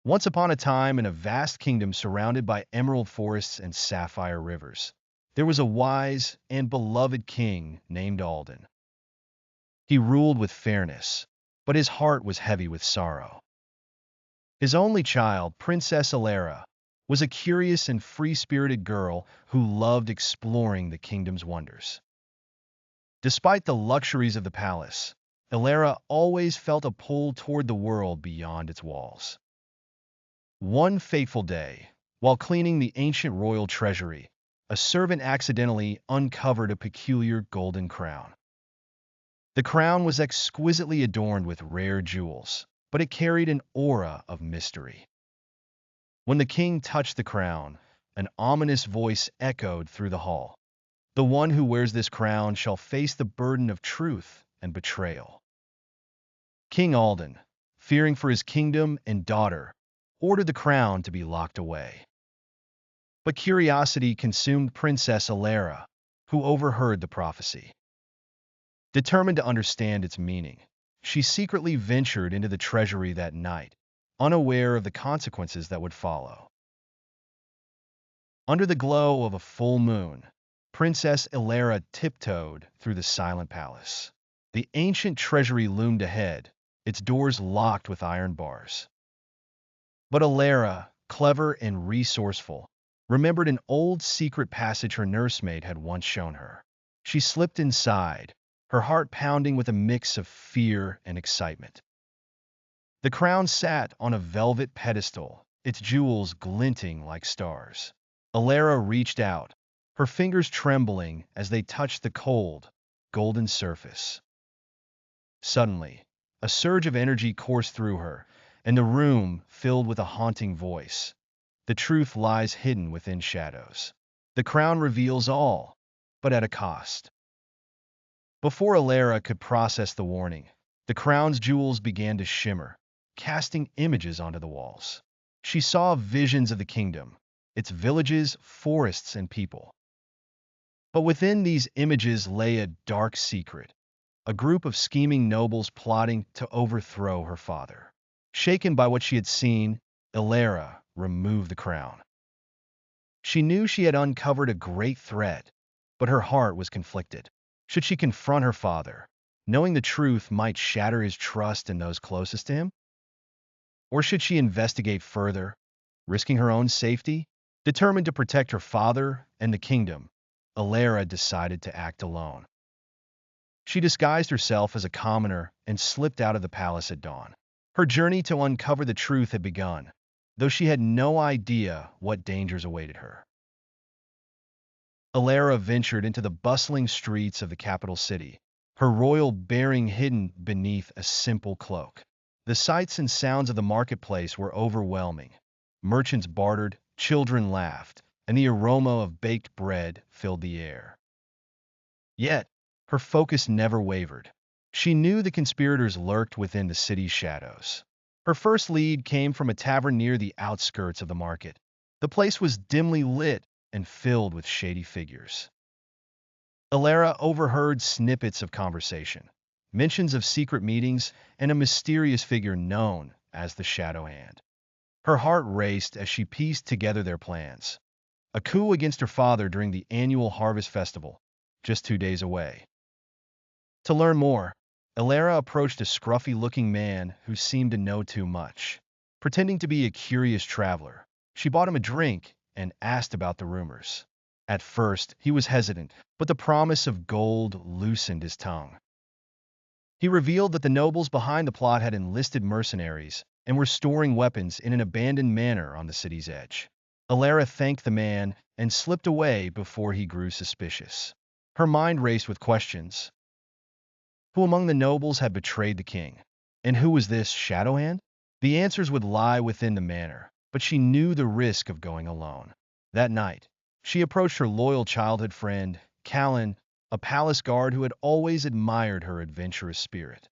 Once upon a time, in a vast kingdom surrounded by emerald forests and sapphire rivers, there was a wise and beloved king named Alden. He ruled with fairness, but his heart was heavy with sorrow. His only child, Princess Alara, was a curious and free-spirited girl who loved exploring the kingdom's wonders. Despite the luxuries of the palace, Alara always felt a pull toward the world beyond its walls. One fateful day, while cleaning the ancient royal treasury, a servant accidentally uncovered a peculiar golden crown. The crown was exquisitely adorned with rare jewels, but it carried an aura of mystery. When the king touched the crown, an ominous voice echoed through the hall. The one who wears this crown shall face the burden of truth and betrayal. King Alden, fearing for his kingdom and daughter, ordered the crown to be locked away. But curiosity consumed Princess Alara, who overheard the prophecy. Determined to understand its meaning, she secretly ventured into the treasury that night, unaware of the consequences that would follow. Under the glow of a full moon, Princess Alara tiptoed through the silent palace. The ancient treasury loomed ahead, its doors locked with iron bars. But Alara, clever and resourceful, remembered an old secret passage her nursemaid had once shown her. She slipped inside, her heart pounding with a mix of fear and excitement. The crown sat on a velvet pedestal, its jewels glinting like stars. Alara reached out, her fingers trembling as they touched the cold, golden surface. Suddenly, a surge of energy coursed through her, and the room filled with a haunting voice. The truth lies hidden within shadows. The crown reveals all, but at a cost. Before Alara could process the warning, the crown's jewels began to shimmer, casting images onto the walls. She saw visions of the kingdom, its villages, forests, and people. But within these images lay a dark secret, a group of scheming nobles plotting to overthrow her father. Shaken by what she had seen, Alara removed the crown. She knew she had uncovered a great threat, but her heart was conflicted. Should she confront her father, knowing the truth might shatter his trust in those closest to him? Or should she investigate further, risking her own safety? Determined to protect her father and the kingdom, Alara decided to act alone. She disguised herself as a commoner and slipped out of the palace at dawn. Her journey to uncover the truth had begun, though she had no idea what dangers awaited her. Alara ventured into the bustling streets of the capital city, her royal bearing hidden beneath a simple cloak. The sights and sounds of the marketplace were overwhelming. Merchants bartered, children laughed, and the aroma of baked bread filled the air. Yet, her focus never wavered. She knew the conspirators lurked within the city's shadows. Her first lead came from a tavern near the outskirts of the market. The place was dimly lit and filled with shady figures. Alara overheard snippets of conversation, mentions of secret meetings, and a mysterious figure known as the Shadow Hand. Her heart raced as she pieced together their plans. A coup against her father during the annual harvest festival, just 2 days away. To learn more, Alara approached a scruffy-looking man who seemed to know too much. Pretending to be a curious traveler, she bought him a drink and asked about the rumors. At first, he was hesitant, but the promise of gold loosened his tongue. He revealed that the nobles behind the plot had enlisted mercenaries and were storing weapons in an abandoned manor on the city's edge. Alara thanked the man and slipped away before he grew suspicious. Her mind raced with questions. Who among the nobles had betrayed the king? And who was this Shadow Hand? The answers would lie within the manor, but she knew the risk of going alone. That night, she approached her loyal childhood friend, Callan, a palace guard who had always admired her adventurous spirit.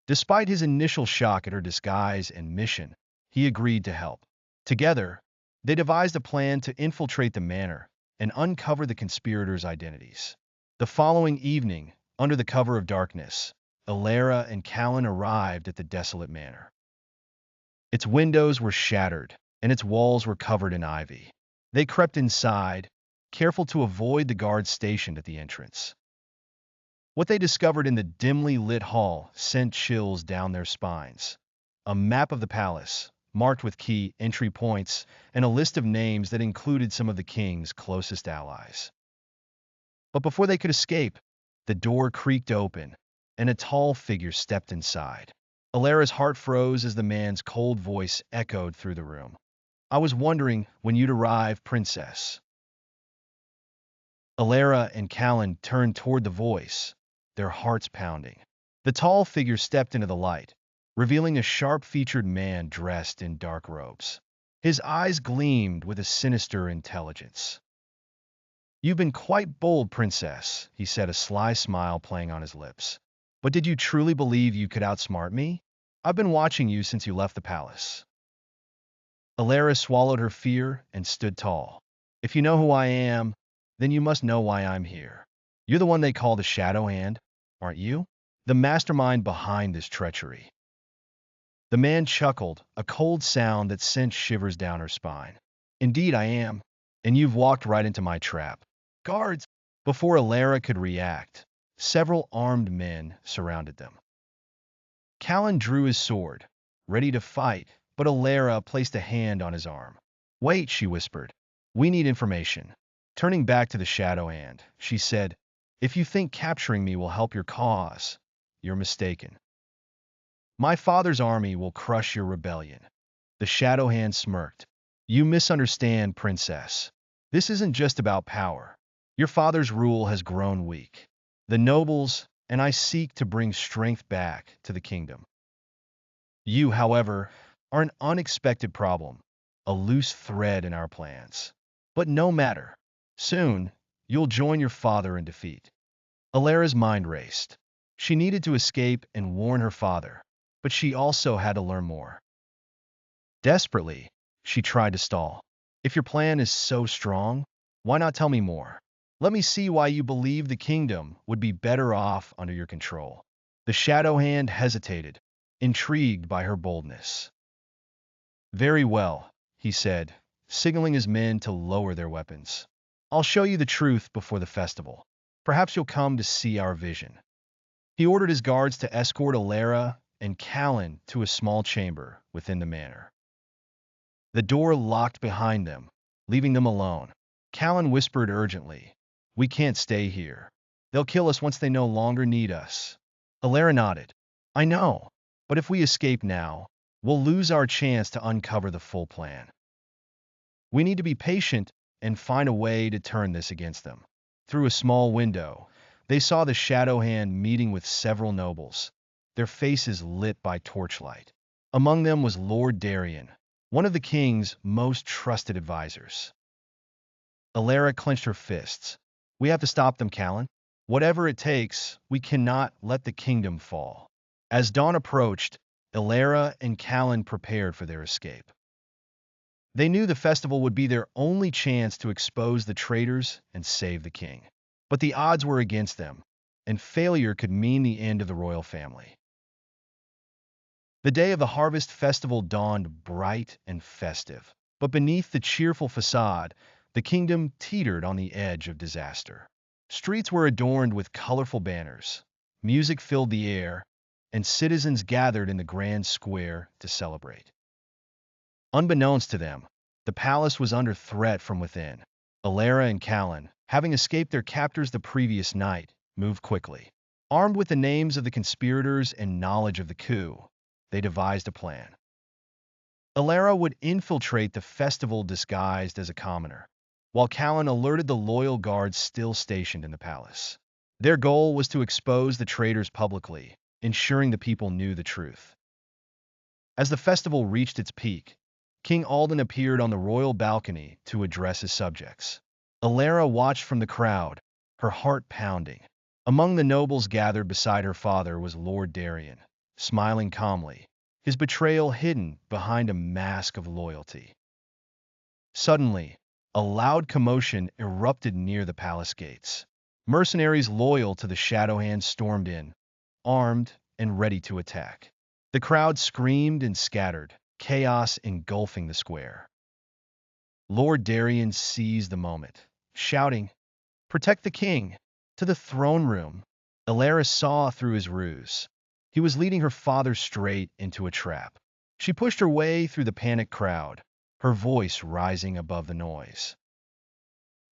Despite his initial shock at her disguise and mission, he agreed to help. Together, they devised a plan to infiltrate the manor and uncover the conspirators' identities. The following evening, under the cover of darkness, Alara and Callan arrived at the desolate manor. Its windows were shattered, and its walls were covered in ivy. They crept inside, careful to avoid the guards stationed at the entrance. What they discovered in the dimly lit hall sent chills down their spines. A map of the palace, marked with key entry points, and a list of names that included some of the king's closest allies. But before they could escape, the door creaked open, and a tall figure stepped inside. Alara's heart froze as the man's cold voice echoed through the room. "I was wondering when you'd arrive, Princess." Alara and Callan turned toward the voice, their hearts pounding. The tall figure stepped into the light, revealing a sharp-featured man dressed in dark robes. His eyes gleamed with a sinister intelligence. "You've been quite bold, Princess," he said, a sly smile playing on his lips. "But did you truly believe you could outsmart me? I've been watching you since you left the palace." Alara swallowed her fear and stood tall. "If you know who I am, then you must know why I'm here. You're the one they call the Shadow Hand, aren't you? The mastermind behind this treachery." The man chuckled, a cold sound that sent shivers down her spine. "Indeed I am, and you've walked right into my trap." "Guards!" Before Alara could react, several armed men surrounded them. Callan drew his sword, ready to fight, but Alara placed a hand on his arm. "Wait," she whispered. "We need information." Turning back to the Shadow Hand, she said, "If you think capturing me will help your cause, you're mistaken. My father's army will crush your rebellion." The Shadow Hand smirked. "You misunderstand, Princess. This isn't just about power. Your father's rule has grown weak. The nobles and I seek to bring strength back to the kingdom. You, however, are an unexpected problem, a loose thread in our plans. But no matter. Soon, you'll join your father in defeat." Alara's mind raced. She needed to escape and warn her father, but she also had to learn more. Desperately, she tried to stall. "If your plan is so strong, why not tell me more? Let me see why you believe the kingdom would be better off under your control." The Shadow Hand hesitated, intrigued by her boldness. "Very well," he said, signaling his men to lower their weapons. "I'll show you the truth before the festival. Perhaps you'll come to see our vision." He ordered his guards to escort Alara and Callan to a small chamber within the manor. The door locked behind them, leaving them alone. Callan whispered urgently, "We can't stay here. They'll kill us once they no longer need us." Alara nodded. "I know, but if we escape now, we'll lose our chance to uncover the full plan. We need to be patient and find a way to turn this against them." Through a small window, they saw the Shadow Hand meeting with several nobles, their faces lit by torchlight. Among them was Lord Darien, one of the king's most trusted advisors. Alara clenched her fists. "We have to stop them, Callan. Whatever it takes, we cannot let the kingdom fall." As dawn approached, Alara and Callan prepared for their escape. They knew the festival would be their only chance to expose the traitors and save the king. But the odds were against them, and failure could mean the end of the royal family. The day of the harvest festival dawned bright and festive, but beneath the cheerful facade, the kingdom teetered on the edge of disaster. Streets were adorned with colorful banners, music filled the air, and citizens gathered in the grand square to celebrate. Unbeknownst to them, the palace was under threat from within. Alara and Callan, having escaped their captors the previous night, moved quickly. Armed with the names of the conspirators and knowledge of the coup, they devised a plan. Alara would infiltrate the festival disguised as a commoner, while Callan alerted the loyal guards still stationed in the palace. Their goal was to expose the traitors publicly, ensuring the people knew the truth. As the festival reached its peak, King Alden appeared on the royal balcony to address his subjects. Alara watched from the crowd, her heart pounding. Among the nobles gathered beside her father was Lord Darien, smiling calmly, his betrayal hidden behind a mask of loyalty. Suddenly, a loud commotion erupted near the palace gates. Mercenaries loyal to the Shadow Hand stormed in, armed and ready to attack. The crowd screamed and scattered, chaos engulfing the square. Lord Darien seized the moment, shouting, "Protect the king! To the throne room!" Elara saw through his ruse. He was leading her father straight into a trap. She pushed her way through the panicked crowd, her voice rising above the noise.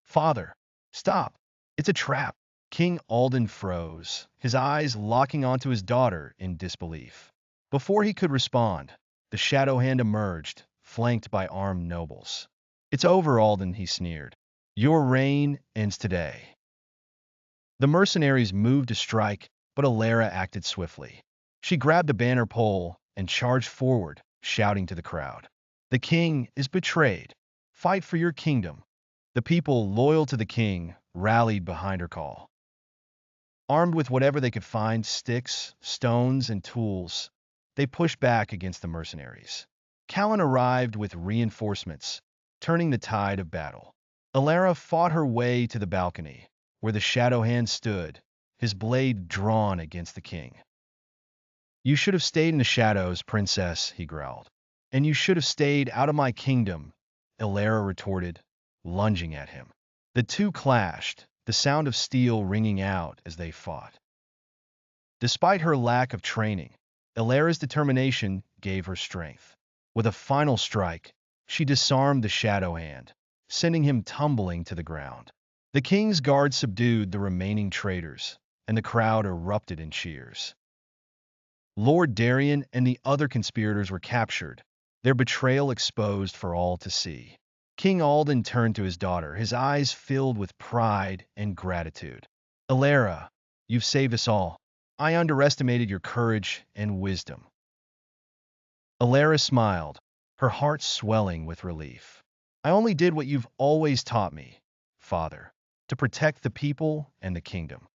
"Father, stop! It's a trap!" King Alden froze, his eyes locking onto his daughter in disbelief. Before he could respond, the shadow hand emerged, flanked by armed nobles. "It's over, Alden," he sneered. "Your reign ends today." The mercenaries moved to strike, but Elara acted swiftly. She grabbed a banner pole and charged forward, shouting to the crowd, "The king is betrayed. Fight for your kingdom." The people, loyal to the king, rallied behind her call. Armed with whatever they could find, sticks, stones, and tools, they pushed back against the mercenaries. Callan arrived with reinforcements, turning the tide of battle. Elara fought her way to the balcony, where the shadow hand stood, his blade drawn against the king. "You should have stayed in the shadows, princess," he growled. "And you should have stayed out of my kingdom," Elara retorted, lunging at him. The two clashed, the sound of steel ringing out as they fought. Despite her lack of training, Elara's determination gave her strength. With a final strike, she disarmed the shadow hand, sending him tumbling to the ground. The king's guard subdued the remaining traitors, and the crowd erupted in cheers. Lord Darien and the other conspirators were captured, their betrayal exposed for all to see. King Alden turned to his daughter, his eyes filled with pride and gratitude. "Elara, you've saved us all. I underestimated your courage and wisdom." Elara smiled, her heart swelling with relief. "I only did what you've always taught me, father, to protect the people and the kingdom."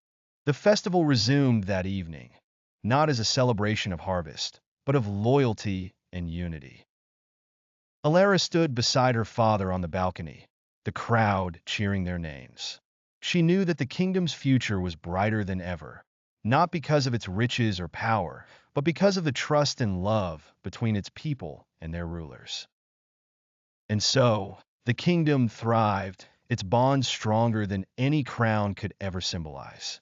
The festival resumed that evening, not as a celebration of harvest, but of loyalty and unity. Elara stood beside her father on the balcony, the crowd cheering their names. She knew that the kingdom's future was brighter than ever, not because of its riches or power, but because of the trust and love between its people and their rulers. And so, the kingdom thrived, its bonds stronger than any crown could ever symbolize.